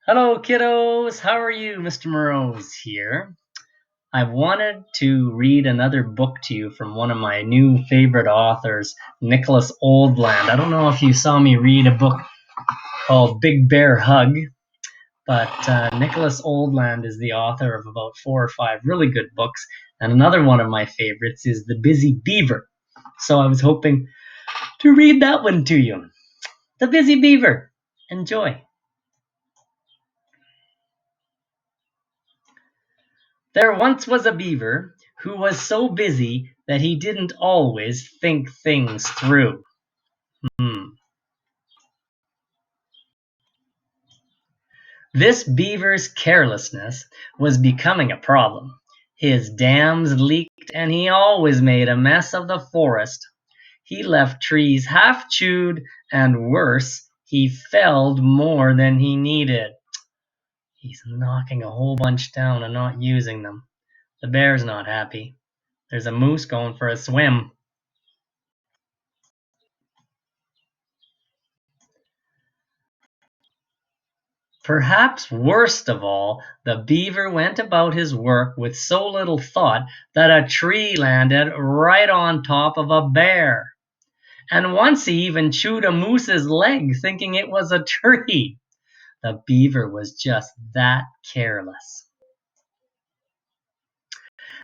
Hello, kiddos. How are you? Mr. Moroz here. I wanted to read another book to you from one of my new favorite authors, Nicholas Oldland. I don't know if you saw me read a book called Big Bear Hug, but Nicholas Oldland is the author of about 4 or 5 really good books, and another one of my favorites is The Busy Beaver. So I was hoping to read that one to you. The Busy Beaver. Enjoy. There once was a beaver who was so busy that he didn't always think things through. This beaver's carelessness was becoming a problem. His dams leaked and he always made a mess of the forest. He left trees half chewed, and worse, he felled more than he needed. He's knocking a whole bunch down and not using them. The bear's not happy. There's a moose going for a swim. Perhaps worst of all, the beaver went about his work with so little thought that a tree landed right on top of a bear. And once he even chewed a moose's leg thinking it was a tree. The beaver was just that careless.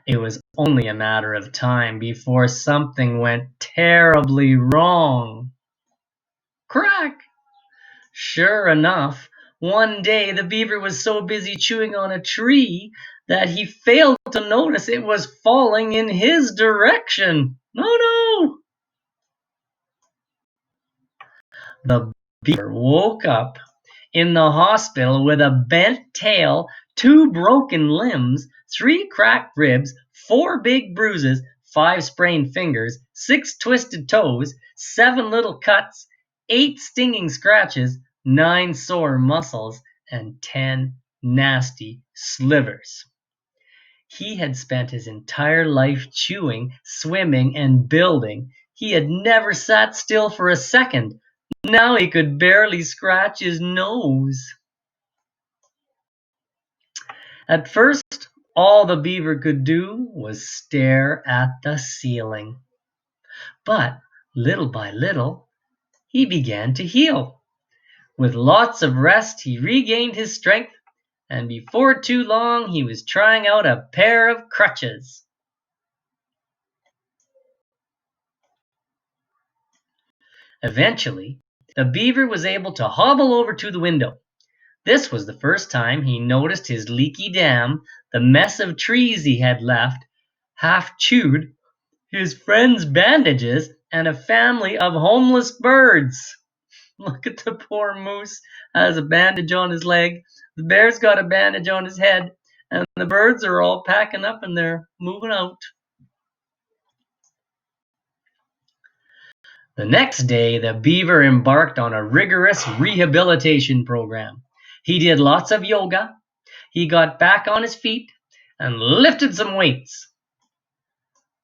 It was only a matter of time before something went terribly wrong. Crack! Sure enough, one day the beaver was so busy chewing on a tree that he failed to notice it was falling in his direction. Oh no! The beaver woke up in the hospital with a bent tail, 2 broken limbs, 3 cracked ribs, 4 big bruises, 5 sprained fingers, 6 twisted toes, 7 little cuts, 8 stinging scratches, 9 sore muscles, and 10 nasty slivers. He had spent his entire life chewing, swimming, and building. He had never sat still for a second. Now he could barely scratch his nose. At first, all the beaver could do was stare at the ceiling. But little by little, he began to heal. With lots of rest, he regained his strength, and before too long, he was trying out a pair of crutches. Eventually, the beaver was able to hobble over to the window. This was the first time he noticed his leaky dam, the mess of trees he had left, half chewed, his friends' bandages, and a family of homeless birds. Look at the poor moose has a bandage on his leg, the bear's got a bandage on his head, and the birds are all packing up and they're moving out. The next day, the beaver embarked on a rigorous rehabilitation program. He did lots of yoga, he got back on his feet, and lifted some weights.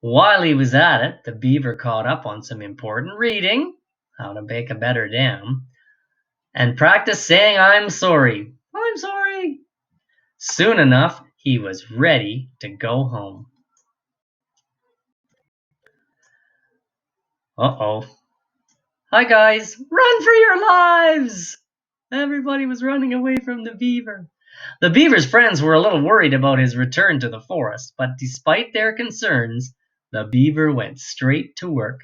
While he was at it, the beaver caught up on some important reading, how to make a better dam, and practiced saying, "I'm sorry. I'm sorry." Soon enough, he was ready to go home. Uh-oh. Hi guys, run for your lives! Everybody was running away from the beaver. The beaver's friends were a little worried about his return to the forest, but despite their concerns, the beaver went straight to work.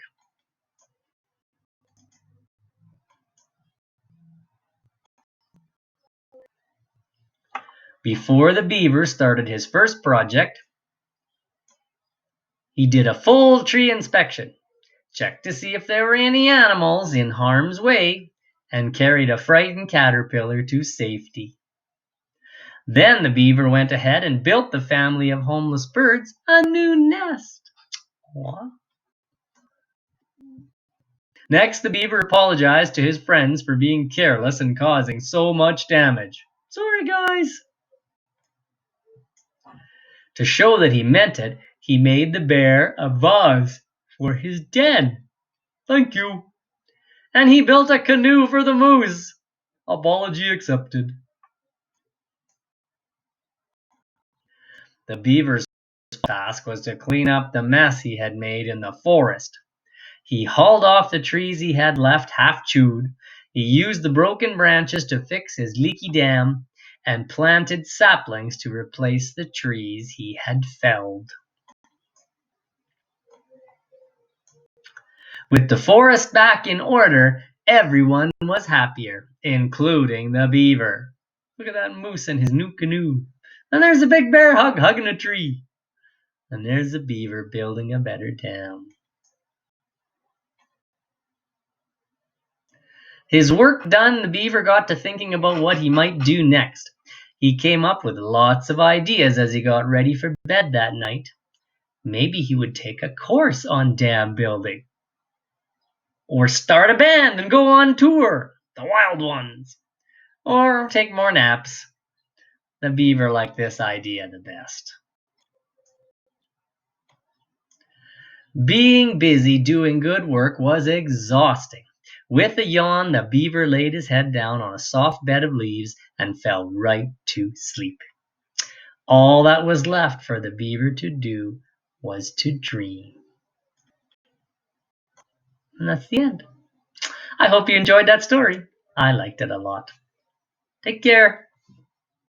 Before the beaver started his first project, he did a full tree inspection, checked to see if there were any animals in harm's way, and carried a frightened caterpillar to safety. Then the beaver went ahead and built the family of homeless birds a new nest. What? Next, the beaver apologized to his friends for being careless and causing so much damage. Sorry, guys. To show that he meant it, he made the bear a vase for his den. Thank you. And he built a canoe for the moose. Apology accepted. The beaver's task was to clean up the mess he had made in the forest. He hauled off the trees he had left half chewed. He used the broken branches to fix his leaky dam and planted saplings to replace the trees he had felled. With the forest back in order, everyone was happier, including the beaver. Look at that moose in his new canoe. And there's a big bear hugging a tree. And there's the beaver building a better dam. His work done, the beaver got to thinking about what he might do next. He came up with lots of ideas as he got ready for bed that night. Maybe he would take a course on dam building. Or start a band and go on tour, the wild ones. Or take more naps. The beaver liked this idea the best. Being busy doing good work was exhausting. With a yawn, the beaver laid his head down on a soft bed of leaves and fell right to sleep. All that was left for the beaver to do was to dream. And that's the end. I hope you enjoyed that story. I liked it a lot. Take care.